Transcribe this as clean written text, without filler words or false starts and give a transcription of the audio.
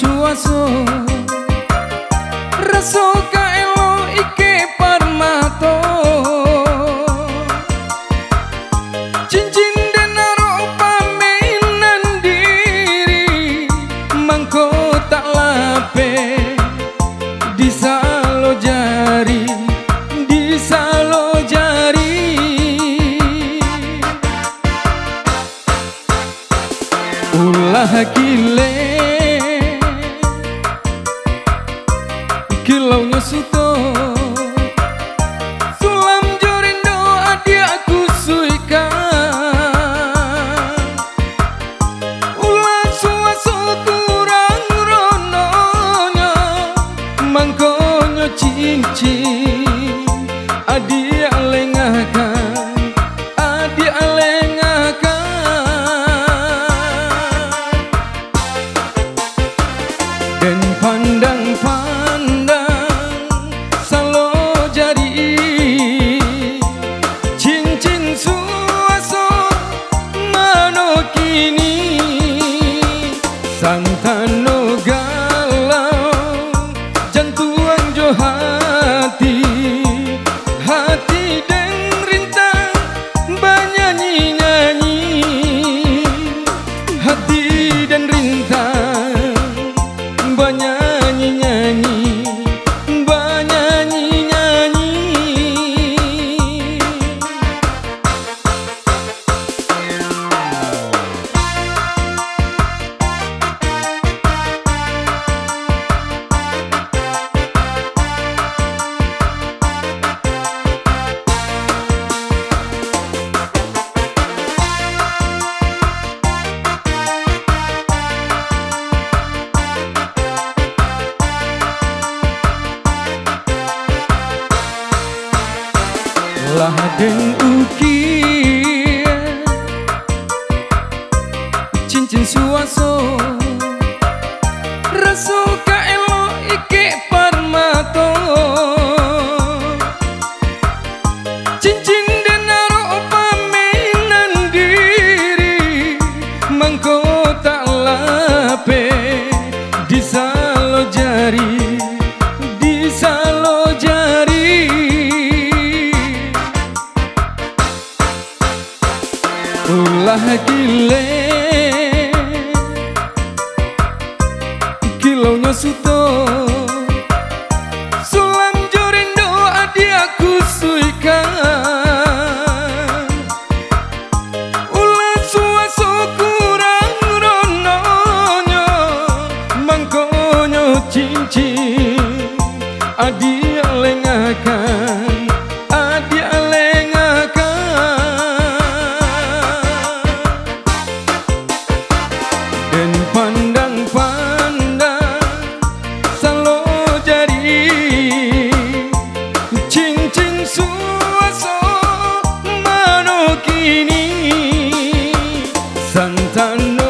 suaso rasa kaelo iki parmato cincin dan naro paminan diri mangko tak lape di salo jari ulah gile kilau nyusuto sulam jorindo adi aku suika ulah suaso kurang rononya mangkonyo cincin adi alengakan adi alengakan dan pandang-pandang salo jadi cincin suaso mano kini santano galau jantuan jo hati dan rintang banyanyi-nyanyi hati dan rintang nyanyi-nyanyi, banyanyi-nyanyi. Lah den ukir cincin suaso rasa kaelo iki parmato cincin den naro paminan diri mangko tak lape di salo jari ulah gile kilau nyusuto sulam jorindo adi aku suika ulah suaso kurang rononya mangkonyo cincin adi alengakan adi dan pandang-pandang salo jadi cincin suaso mano kini santan